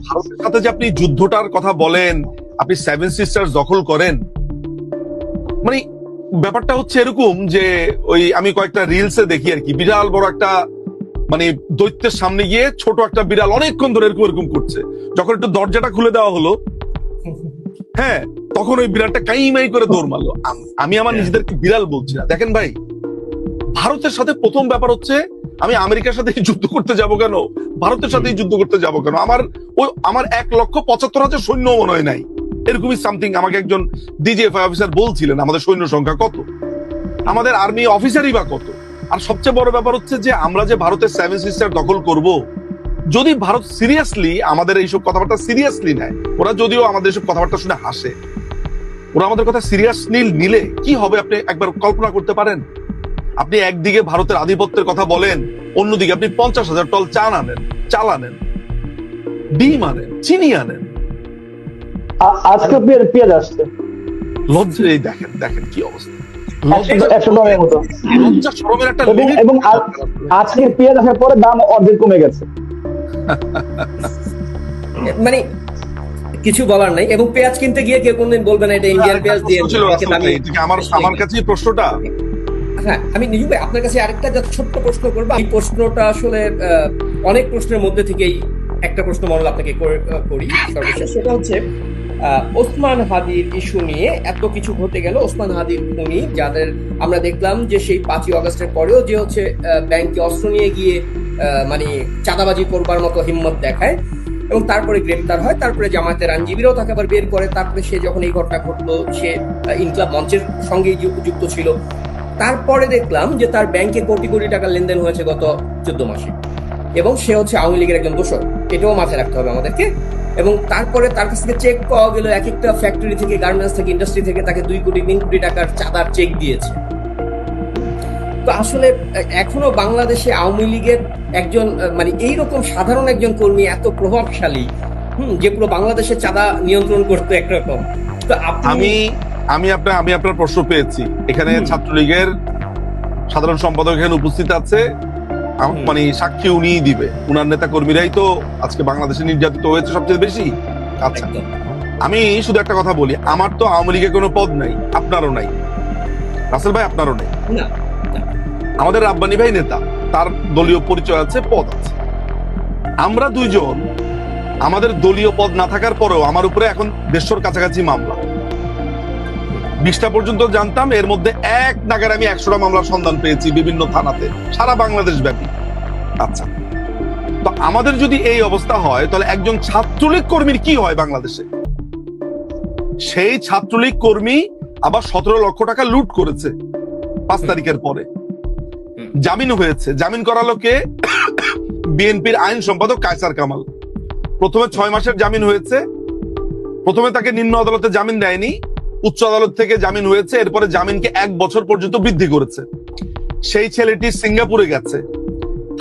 ভারতের সাথে যে আপনি যুদ্ধটার কথা বলেন, আপনি সেভেন সিস্টার্স দখল করেন, মানে ব্যাপারটা হচ্ছে এরকম যে ওই আমি কয়েকটা রিলসে দেখি আর কি, বিশাল বড় একটা মানে দৈত্যের সামনে গিয়ে ছোট একটা বিড়াল অনেকক্ষণ ধরে এরকম এরকম করছে, যখন একটু দরজাটা খুলে দেওয়া হলো, হ্যাঁ, তখন ওই বিড়ালটা কাইমাই করে দৌড় মারলো। আমি আমার নিজেদেরকে বিড়াল বলছি না। দেখেন ভাই, ভারতের সাথে প্রথম ব্যাপার হচ্ছে আমি আমেরিকার সাথে যুদ্ধ করতে যাব কেন, ভারতের সাথে যুদ্ধ করতে যাব কেন? আমার 1,75,000 সৈন্য মনে হয় নাই, এরকমই সামথিং আমাকে একজন ডিজিএফআই অফিসার বলছিলেন আমাদের সৈন্য সংখ্যা কত, আমাদের আর্মি অফিসারই বা কত। আর সবচেয়ে বড় ব্যাপার হচ্ছে যে আমরা যে ভারতের সেভেন সিস্টার দখল করব, যদি ভারত সিরিয়াসলি আমাদের এইসব কথাবার্তা সিরিয়াসলি নেয়, ওরা যদিও আমাদের এইসব কথাবার্তা শুনে হাসে, ওরা আমাদের কথা সিরিয়াসলি নিলে কি হবে আপনি একবার কল্পনা করতে পারেন? আপনি একদিকে ভারতের আধিপত্যের কথা বলেন, অন্যদিকে আপনি 50,000 টন চাল আনেন, ডিম আনেন, চিনি আনেন, আজকে পেঁয়াজ আসছে লজ্জা। এই দেখেন দেখেন কি অবস্থা, 100 মতো, লজ্জা শরমের একটা এবং আজকে পেঁয়াজ আসার পরে দাম অর্ধেক কমে গেছে। মানে কিছু বলার নাই। এবং পেঁয়াজ কিনতে গিয়ে কেউ কোনদিন বলবে না এটা ইন্ডিয়ান পেঁয়াজ দিয়ে। আমার কাছে প্রশ্নটা, হ্যাঁ, আমি নিজু ভাই আপনার কাছে আরেকটা ছোট্ট প্রশ্ন করবো। এই প্রশ্নটা আসলে অনেক প্রশ্নের মধ্যে থেকেই একটা প্রশ্ন মনে আপনাকে করি সর্বশেষ, সেটা হচ্ছে ওসমান হাদির ইস্যু নিয়ে এত কিছু ঘটে গেল। ওসমান হাদির খুনি যাদের আমরা দেখলাম যে সেই 5ই আগস্টের পরেও যে হচ্ছে ব্যাংকে অস্ত্র নিয়ে গিয়ে মানে চাঁদাবাজি করবার মতো হিম্মত দেখায় এবং তারপরে গ্রেপ্তার হয়, তারপরে জামায়াতের আইনজীবীরাও তাকে আবার বের করে, তারপরে সে যখন এই ঘটনা ঘটলো সে ইনকলাব মঞ্চের সঙ্গেই যুক্ত ছিল। তারপরে দেখলাম যে তার ব্যাংকে কোটি কোটি টাকার লেনদেন হয়েছে গত 14 মাসে এবং সে হচ্ছে আওয়ামী লীগের একজন দোষর, এটাও মাথায় রাখতে হবে আমাদেরকে। এবং তারপরে তার কাছ থেকে চেক পাওয়া গেল, এক একটা ফ্যাক্টরি থেকে, গার্মেন্টস থেকে, ইন্ডাস্ট্রি থেকে তাকে 2 কোটি 3 কোটি টাকার চাঁদার চেক দিয়েছে। তো আসলে এখনো বাংলাদেশে আওয়ামী লীগের একজন মানে এইরকম সাধারণ একজন কর্মী এত প্রভাবশালী, যে পুরো বাংলাদেশে চাঁদা নিয়ন্ত্রণ করতে একরকম। তো আমি আপনার প্রশ্ন পেয়েছি। এখানে ছাত্রলীগের সাধারণ সম্পাদক এখানে উপস্থিত আছে, মানে সাক্ষী উনিই দিবে, উনার নেতা কর্মীরাই তো আজকে বাংলাদেশে নির্যাতিত হয়েছে সবচেয়ে বেশি। আচ্ছা, আমি শুধু একটা কথা বলি, আমার তো আওয়ামী লীগের কোনো পদ নাই, আপনারও নাই, রাসেল ভাই আপনারও নেই। আমাদের রাব্বানী ভাই নেতা, তার দলীয় পরিচয় আছে, পদ আছে। আমরা দুইজন, আমাদের দলীয় পদ না থাকার পরেও আমার উপরে এখন 150 কাছাকাছি মামলা, 20টা পর্যন্ত জানতাম, এর মধ্যে এক নাগারে আমি 100টা মামলার সন্ধান পেয়েছি বিভিন্ন থানাতে, সারা বাংলাদেশ ব্যাপী। আচ্ছা, তো আমাদের যদি এই অবস্থা হয়, তাহলে একজন ছাত্রলীগ কর্মীর কি হয় বাংলাদেশে? সেই ছাত্রলীগ কর্মী আবার 17 লক্ষ টাকা লুট করেছে 5 তারিখের পরে, জামিন হয়েছে। জামিন করালো কে? বিএনপির আইন সম্পাদক কায়সার কামাল। প্রথমে 6 মাসের জামিন হয়েছে, প্রথমে তাকে নিম্ন আদালতে জামিন দেয়নি, উচ্চ আদালত থেকে জামিন হয়েছে, এরপরে জামিনকে 1 বছর পর্যন্ত বৃদ্ধি করেছে। সেই ছেলেটি সিঙ্গাপুরে গেছে,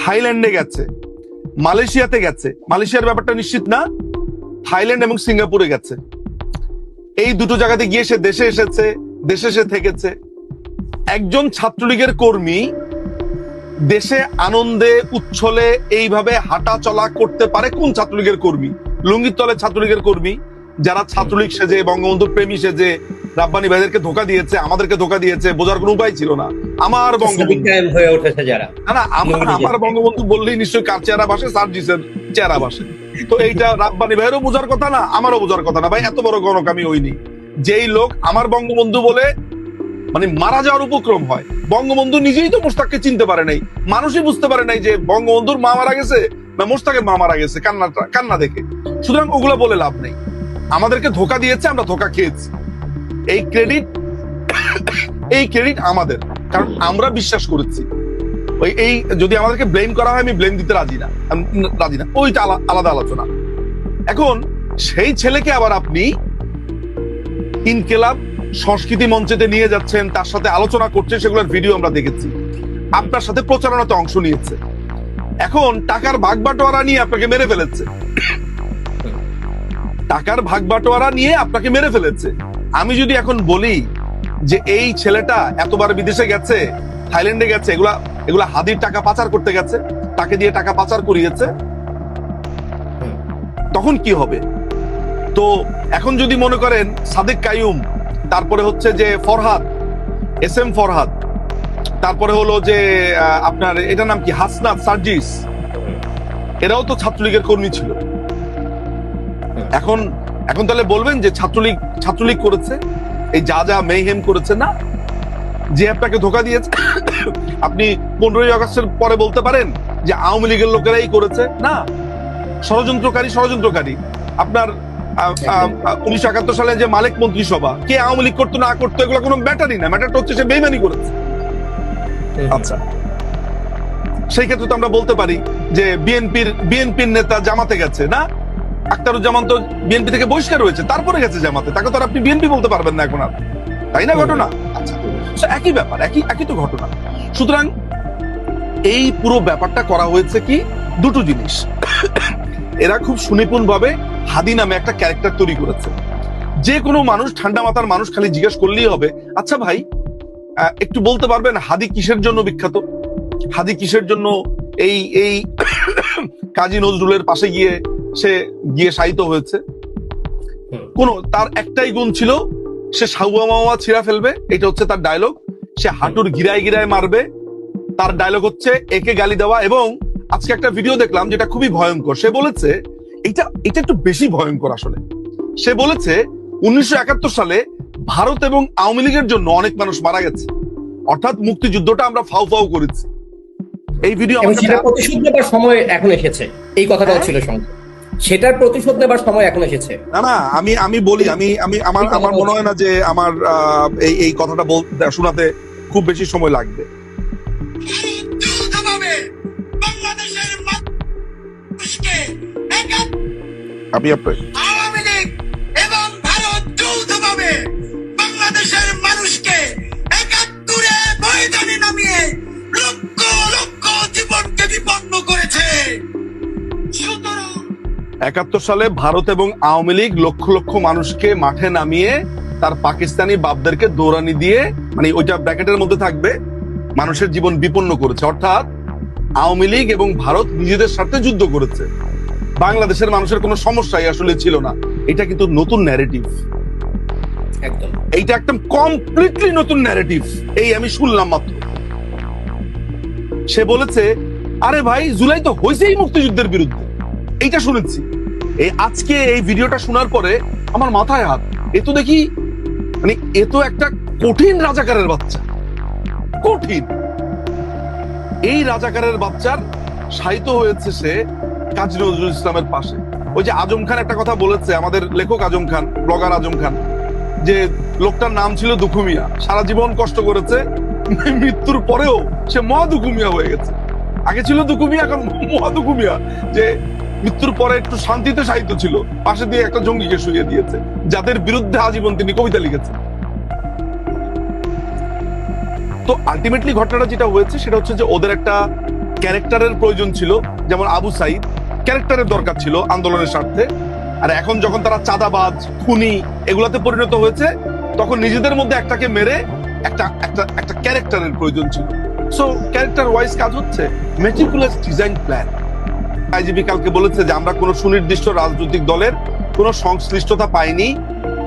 থাইল্যান্ডে গেছে, মালয়েশিয়াতে গেছে, মালয়েশিয়ার ব্যাপারটা নিশ্চিত না, থাইল্যান্ড এবং সিঙ্গাপুরে গেছে। এই দুটো জায়গাতে গিয়ে সে দেশে এসেছে, দেশে সে থেকেছে। একজন ছাত্রলীগের কর্মী দেশে আনন্দে উচ্ছলে এইভাবে হাঁটা চলা করতে পারে কোন ছাত্রলীগের কর্মী? লুঙ্গির তলে ছাত্রলীগের কর্মী, যারা ছাত্রলীগ সেজে, বঙ্গবন্ধুর প্রেমী সেজে রাব্বানী ভাইদেরকে ধোকা দিয়েছে, আমাদেরকে ধোকা দিয়েছে, বোঝার কোনো উপায় ছিল না। আমার বঙ্গবন্ধু হয়ে উঠেছে যারা, না আমার বঙ্গবন্ধু বললেই নিশ্চয়ই কার চেহারা বাসে, সার্জিসের চেহারা বাসে। তো এইটা রাব্বানী ভাইয়েরও বোঝার কথা না, আমারও বোঝার কথা না। ভাই এত বড় গণকামী হইনি। যেই লোক আমার বঙ্গবন্ধু বলে মানে মারা যাওয়ার উপক্রম হয়, বঙ্গবন্ধু নিজেই তো মোশতাককে চিনতে পারে নাই, মানুষই বুঝতে পারে নাই যে বঙ্গবন্ধুর মা মারা গেছে না মোশতাকের মা মারা গেছে, কান্না দেখে। সুতরাং ওগুলো বলে লাভ নেই, আমাদেরকে ধোকা দিয়েছে, আমরা ধোকা খেয়েছি। এই ক্রেডিট আমাদের, কারণ আমরা বিশ্বাস করেছি। এই যদি আমাদেরকে ব্লেম করা হয়, আমি ব্লেম দিতে রাজি না, ওইটা আলাদা আলোচনা। এখন সেই ছেলেকে আবার আপনি ইনকিলাব সংস্কৃতি মঞ্চেতে নিয়ে যাচ্ছেন, তার সাথে আলোচনা করছেন, সেগুলোর ভিডিও আমরা দেখেছি, আপনার সাথে প্রচারণাতে অংশ নিয়েছে। এখন টাকার ভাগ বাটোয়ারা নিয়ে আপনাকে মেরে ফেলেছে, টাকার ভাগ বাটোয়ারা নিয়ে আপনাকে মেরে ফেলেছে। আমি যদি এখন বলি যে এই ছেলেটা এতবার বিদেশে গেছে, থাইল্যান্ডে গেছে, এগুলা হাদির টাকা পাচার করতে গেছে, তাকে দিয়ে টাকা পাচার করিয়েছে, তখন কি হবে? তো এখন যদি মনে করেন সাদেক কাইয়ুম, তারপরে হচ্ছে যে ফরহাদ, এস এম ফরহাদ, তারপরে হলো যে আপনার এটার নাম কি হাসনাত সার্জিস, এরাও তো ছাত্রলীগের কর্মী ছিল। এখন এখন তাহলে বলবেন যে ছাত্রলীগ করেছে এই যা মেহেম করেছে? না, যে আপনাকে ধোকা দিয়েছে আপনি 15ই আগস্টের পরে বলতে পারেন যে আওয়ামী লীগের লোকেরাই করেছে? না, ষড়যন্ত্রকারী। আপনার 1971 সালে যে মালিক মন্ত্রিসভা, কে আওয়ামী লীগ করতো না করতো এগুলো কোনো ম্যাটারই না, ম্যাটারটা হচ্ছে সে বেইমানি করেছে। আচ্ছা, সেই ক্ষেত্রে তো আমরা বলতে পারি যে বিএনপির নেতা জামাতে গেছে, না আখতারুজ্জামান তো বিএনপি থেকে বহিষ্কার হয়েছে, তারপরে গেছে জামাতে, তাকে তো আর আপনি বিএনপি বলতে পারবেন না এখন আর, তাই না ঘটনা? আচ্ছা, একই ব্যাপার, একই তো ঘটনা। সুতরাং এই পুরো ব্যাপারটা করা হয়েছে কি দুটো জিনিস। এরা খুব সুনিপুণ ভাবে হাদি নামে একটা ক্যারেক্টার তৈরি করেছে। যে কোনো মানুষ, ঠান্ডা মাথার মানুষ খালি জিজ্ঞেস করলেই হবে, আচ্ছা ভাই একটু বলতে পারবেন হাদি কিসের জন্য বিখ্যাত? হাদি কিসের জন্য এই কাজী নজরুলের পাশে গিয়ে শায়িত হয়েছে? তার একটাই গুণ ছিল, সে সাউয়া মাওয়া ছিঁড়া ফেলবে, এটা হচ্ছে তার ডায়লগ। সে হাঁটুর গিরায় মারবে, তার ডায়লগ হচ্ছে একে গালি দেওয়া। এবং আজকে একটা ভিডিও দেখলাম যেটা খুবই ভয়ঙ্কর। সে বলেছে, এটা একটু বেশি ভয়ঙ্কর আসলে। সে বলেছে 1971 সালে ভারত এবং আওয়ামী লীগের জন্য অনেক মানুষ মারা গেছে, অর্থাৎ মুক্তিযুদ্ধটা আমরা ফাউ করেছি। এই ভিডিও প্রতিশোধ নেবার সময় এখন এসেছে, এই কথাটাও ছিল সঙ্গে, সেটার প্রতিশোধ নেবার সময় এখন এসেছে। না, আমি বলি, আমার মনে হয় না যে আমার এই কথাটা শোনাতে খুব বেশি সময় লাগবে। আমি আওয়ামী লীগ এবং ভারত যৌথভাবে বাংলাদেশের মানুষকে 71-এ ময়দানে নামিয়ে লক্ষ লক্ষ জীবনকে বিপন্ন করেছে। 71 সালে ভারত এবং আওয়ামী লীগ লক্ষ লক্ষ মানুষকে মাঠে নামিয়ে তার পাকিস্তানি বাপদেরকে দৌড়ানি দিয়ে, মানে ওইটা ব্র্যাকেটের মধ্যে থাকবে, মানুষের জীবন বিপন্ন করেছে। অর্থাৎ আওয়ামী লীগ এবং ভারত নিজেদের সাথে যুদ্ধ করেছে, বাংলাদেশের মানুষের কোনো সমস্যাই আসলে ছিল না। এটা কিন্তু নতুন ন্যারেটিভ, একদম এইটা একদম কমপ্লিটলি নতুন ন্যারেটিভ। এই আমি শুনলাম মাত্র। সে বলেছে, আরে ভাই জুলাই তো হয়েছেই মুক্তিযুদ্ধের বিরুদ্ধে, এইটা শুনেছি। আজকে এই ভিডিওটা শোনার পরে আমার মাথায় হাত, এ তো দেখি মানে এ তো একটা কঠিন রাজাকারের বাচ্চা, কঠিন। এই রাজাকারের বাচ্চার শায়িত হয়েছে সে কাজী নজরুল ইসলামের পাশে। ওই যে আজম খান একটা কথা বলেছে, আমাদের লেখক আজম খান, ব্লগার আজম খান, যে লোকটার নাম ছিল দুখু মিয়া, সারা জীবন কষ্ট করেছে, মৃত্যুর পরেও সে মহা দুখু মিয়া হয়ে গেছে। আগে ছিল দুখু মিয়া, এখন মহা দুখু মিয়া, যে মৃত্যুর পরে একটু শান্তিতে শায়িত ছিল, পাশে দিয়ে একটা জঙ্গিকে শুইয়ে দিয়েছে, যাদের বিরুদ্ধে আজীবন তিনি কবিতা লিখেছেন। তো আলটিমেটলি ঘটনাটা যেটা হয়েছে সেটা হচ্ছে যে ওদের একটা ক্যারেক্টারের প্রয়োজন ছিল, যেমন আবু সাইদ ক্যারেক্টারের দরকার ছিল আন্দোলনের স্বার্থে। আর এখন যখন তারা চাঁদাবাজ, খুনি এগুলাতে পরিণত হয়েছে, তখন নিজেদের মধ্যে একটাকে মেরে একটা ক্যারেক্টারের প্রয়োজন ছিল। সো ক্যারেক্টার ওয়াইজ কাজ হচ্ছে, মেটিকুলাস ডিজাইন প্ল্যান। আইজিপি কালকে বলেছে যে আমরা কোনো সুনির্দিষ্ট রাজনৈতিক দলের কোনো সংশ্লিষ্টতা পাইনি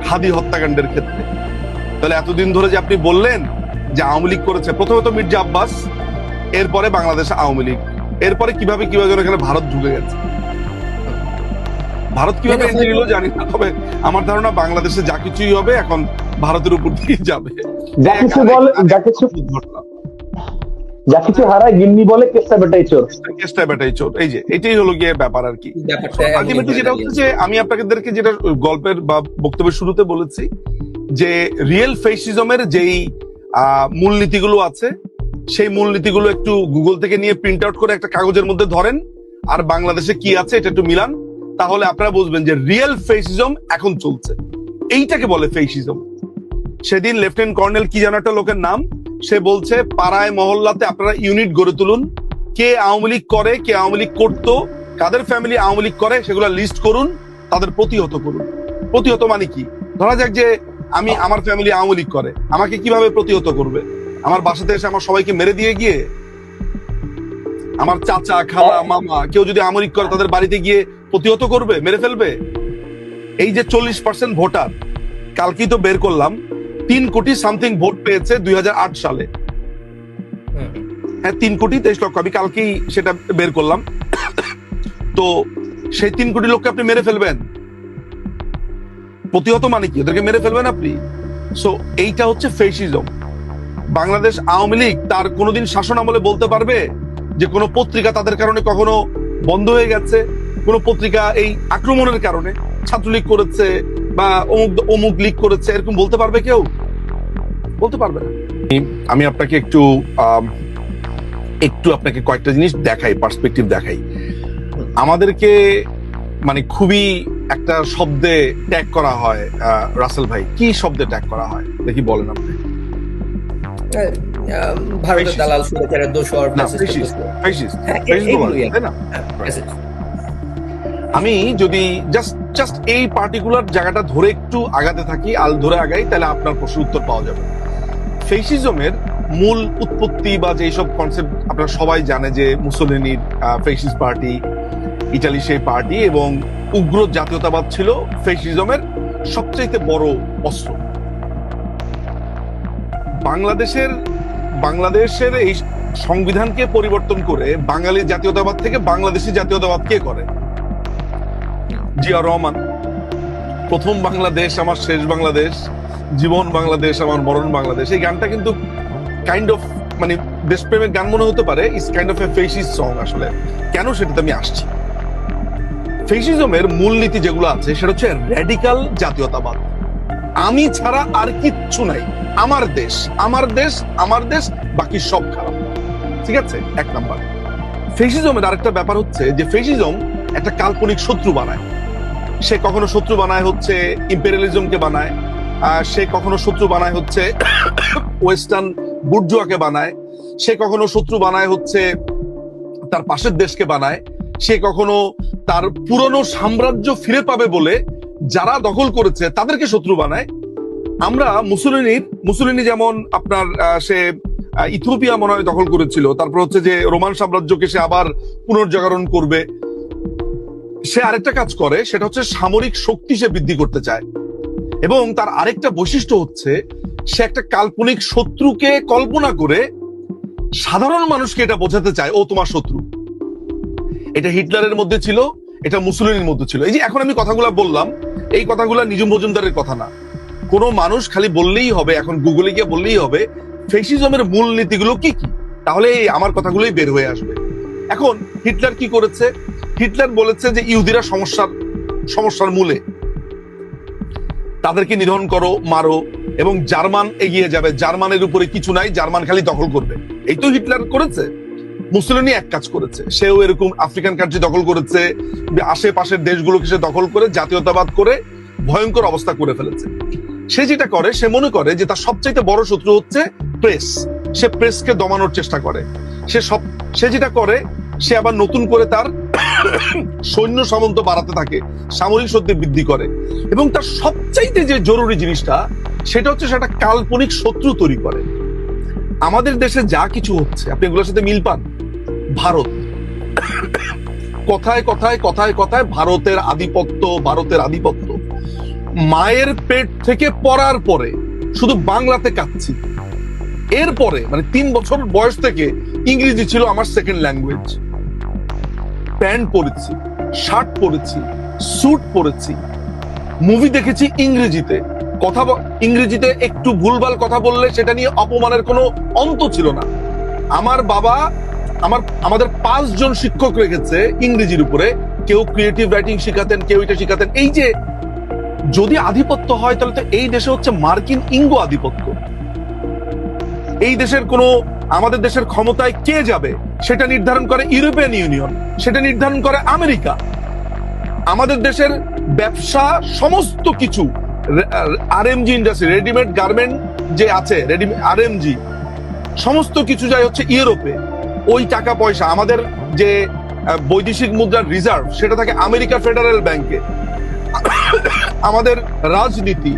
হাদি হত্যাকাণ্ডের ক্ষেত্রে। তাহলে এতদিন ধরে যে আপনি বললেন যে আওয়ামী লীগ করেছে, প্রথমত মির্জা আব্বাস, এরপরে বাংলাদেশ আওয়ামী লীগ, এরপরে কিভাবে এখানে ভারত ঢুকে গেছে। ভারত কিভাবে এন্ট্রি নিল জানি না, তবে আমার ধারণা বাংলাদেশে যা কিছুই হবে এখন ভারতের উপর দিয়ে যাবে। যা কিছু হারায় গিন্নি বলে কেষ্টা বেটাই চোর। এই যে এটাই হলো গিয়ে ব্যাপার আর কি। আলটিমেটলি যেটা হচ্ছে যে আমি আপনাদেরকে যেটা গল্পের বা বক্তব্যের শুরুতে বলেছি, যে রিয়েল ফেসিজমের যেই মূলনীতিগুলো আছে, সেই মূলনীতিগুলো একটু গুগল থেকে নিয়ে প্রিন্ট আউট করে একটা কাগজের মধ্যে ধরেন, আর বাংলাদেশে কি আছে এটা একটু মিলান, তাহলে আপনারা বুঝবেন যে রিয়েল ফেসিজম এখন চলছে। এইটাকে বলে ফেসিজম। সেদিন লেফটেন্যান্ট কর্নেল কি যেন একটা লোকের নাম, সে বলছে পাড়ায় মহল্লাতে আপনারা ইউনিট গড়ে তুলুন, কে আওয়ামী লীগ করে, কে আওয়ামী লীগ করতো, কাদের ফ্যামিলি আওয়ামী লীগ করে সেগুলো লিস্ট করুন, তাদের প্রতিহত করুন। প্রতিহত মানে কি? ধরা যাক যে আমার ফ্যামিলি আওয়ামী লীগ করে, আমাকে কিভাবে প্রতিহত করবে? আমার বাসাতে এসে আমার সবাইকে মেরে দিয়ে গিয়ে, আমার চাচা, খালা, মামা কেউ যদি আওয়ামী লীগ করে তাদের বাড়িতে গিয়ে প্রতিহত করবে, মেরে ফেলবে? এই যে 40% ভোটার, কালকেই তো বের করলাম 3 কোটি সামথিং ভোট পেয়েছে 2008 সালে। হ্যাঁ, 3,23,00,000। আমি কালকেই সেটা বের করলাম। তো সেই 3 কোটি লোককে আপনি মেরে ফেলবেন? প্রতিহত মানে কি? ওদেরকে মেরে ফেলবেন আপনি? সো এইটা হচ্ছে ফেসিজম। বাংলাদেশ আওয়ামী লীগ তার কোনোদিন শাসন আমলে বলতে পারবে যে কোনো পত্রিকা তাদের কারণে কখনো বন্ধ হয়ে গেছে? কোনো পত্রিকা এই আক্রমণের কারণে ছাত্রলীগ করেছে বা অমুক লীগ করেছে, এরকম বলতে পারবে কেউ? বলতে পারবে না। আমি আপনাকে একটু আপনাকে কয়েকটা জিনিস দেখাই, পার্সপেক্টিভ দেখাই। আমাদেরকে মানে খুবই একটা শব্দে ট্যাগ করা হয়। রাসেল ভাই, কি শব্দে ট্যাগ করা হয় দেখি, বলেন আপনি। ভারতের দালাল, সুরেচারের দোসর, আমি যদি জাস্ট এই পার্টিকুলার জায়গাটা ধরে একটু আগাতে থাকি, ধরে আগাই, তাহলে আপনার প্রশ্নের উত্তর পাওয়া যাবে। ফেসিজমের মূল উৎপত্তি বা যেসব কনসেপ্ট আপনারা সবাই জানে যে মুসোলিনির ফেসিস্ট পার্টি, ইটালি সেই পার্টি, এবং উগ্র জাতীয়তাবাদ ছিল ফেসিজমের সবচেয়ে বড় অস্ত্র। বাংলাদেশের এই সংবিধানকে পরিবর্তন করে বাঙালি জাতীয়তাবাদ থেকে বাংলাদেশি জাতীয়তাবাদ কে করে? জিয়া রহমান। প্রথম বাংলাদেশ আমার শেষ বাংলাদেশ, জীবন বাংলাদেশ আমার মরণ বাংলাদেশ। এই গানটা কিন্তু কাইন্ড অফ মানে দেশপ্রেমের গান মনে হতে পারে, it's kind of A fascist song. আসলে কেন, সেটাতে আমি আসছি। ফেসিজমের মূলনীতি যেগুলো আছে সেটা হচ্ছে র্যাডিক্যাল জাতীয়তাবাদ। আমি ছাড়া আর কিচ্ছু নাই, আমার দেশ, আমার দেশ, আমার দেশ, বাকি সব খারাপ। ঠিক আছে, 1 নাম্বার। ফেসিজমের আরেকটা ব্যাপার হচ্ছে যে ফেসিজম একটা কাল্পনিক শত্রু বানায়। সে কখনো শত্রু বানায় হচ্ছে ইম্পেরিয়ালিজমকে বানায়, সে কখনো শত্রু বানায় হচ্ছে ওয়েস্টার্ন বুর্জুয়াকে বানায়, সে কখনো শত্রু বানায় হচ্ছে তার পাশের দেশকে বানায়, সে কখনো তার পুরনো সাম্রাজ্য ফিরে পাবে বলে যারা দখল করেছে তাদেরকে শত্রু বানায়। আমরা মুসোলিনি যেমন আপনার সে ইথিওপিয়া মনে হয় দখল করেছিল, তারপর হচ্ছে যে রোমান সাম্রাজ্যকে সে আবার পুনর্জাগরণ করবে। সে আরেকটা কাজ করে, সেটা হচ্ছে সামরিক শক্তি সে বৃদ্ধি করতে চায়, এবং তার আরেকটা বৈশিষ্ট্য হচ্ছে সে একটা কাল্পনিক শত্রুকে কল্পনা করে সাধারণ মানুষকে এটা বোঝাতে চায় ও তোমার শত্রু। এটা হিটলারের মধ্যে ছিল, এটা মুসোলিনির মধ্যে ছিল। এই যে এখন আমি কথাগুলো বললাম, এই কথাগুলো নিজুম মজুমদারের কথা না। কোনো মানুষ খালি বললেই হবে, এখন গুগলে গিয়ে বললেই হবে ফেসিজমের মূল নীতিগুলো কি কি, তাহলে আমার কথাগুলোই বের হয়ে আসবে। এখন হিটলার কি করেছে? হিটলার বলেছে যে ইহুদিরা সমস্যার মূলে, তাদেরকে নিধন করো, মারো, এবং জার্মান এগিয়ে যাবে, জার্মানের উপরে কিছু নাই, জার্মান খালি দখল করবে। এই তো হিটলার করেছে। মুসোলিনি এক কাজ করেছে, সেও এরকম আফ্রিকান কান্ট্রি দখল করেছে, আশেপাশের দেশগুলোকে সে দখল করে জাতীয়তাবাদ করে ভয়ঙ্কর অবস্থা করে ফেলেছে। সে যেটা করে, সে মনে করে যে তার সবচাইতে বড় শত্রু হচ্ছে প্রেস। সে প্রেসকে দমানোর চেষ্টা করে। সে যেটা করে, সে আবার নতুন করে তার সৈন্য সামন্ত বাড়াতে থাকে, সামরিক শক্তি বৃদ্ধি করে, এবং তার সবচাইতে যে জরুরি জিনিসটা সেটা হচ্ছে সেটা কাল্পনিক শত্রু তৈরি করে। আমাদের দেশে যা কিছু হচ্ছে আপনি এগুলোর সাথে মিল পান। ভারত, কথায় কথায় কথায় কথায় ভারতের আধিপত্য, ভারতের আধিপত্য। মায়ের পেট থেকে পড়ার পরে শুধু বাংলাতে কাঁদছি। এরপরে মানে 3 বছর বয়স থেকে ইংরেজি ছিল আমার সেকেন্ড ল্যাঙ্গুয়েজ। প্যান্ট পরেছি, শার্ট পরেছি, স্যুট পরেছি, মুভি দেখেছি ইংরেজিতে, ইংরেজিতে একটু ভুলভাল কথা বললে সেটা নিয়ে অপমানের কোনো অন্ত ছিল না। আমার বাবা আমাদের 5 জন শিক্ষক রেখেছে ইংরেজির উপরে, কেউ ক্রিয়েটিভ রাইটিং শিখাতেন, কেউ এটা শিখাতেন। এই যে যদি আধিপত্য হয় তাহলে তো এই দেশে হচ্ছে মার্কিন ইঙ্গো আধিপত্য। এই দেশের আমাদের দেশের ক্ষমতায় কে যাবে সেটা নির্ধারণ করে ইউরোপিয়ান ইউনিয়ন, সেটা নির্ধারণ করে আমেরিকা। আমাদের দেশের ব্যবসা সমস্ত কিছু আরএমজি ইন্ডাস্ট্রি, রেডিমেড গার্মেন্ট যে আছে, আরএমজি, সমস্ত কিছু যায় হচ্ছে ইউরোপে। ওই টাকা পয়সা, আমাদের যে বৈদেশিক মুদ্রার রিজার্ভ সেটা থাকে আমেরিকা ফেডারেল ব্যাংকে। আমাদের রাজনীতি,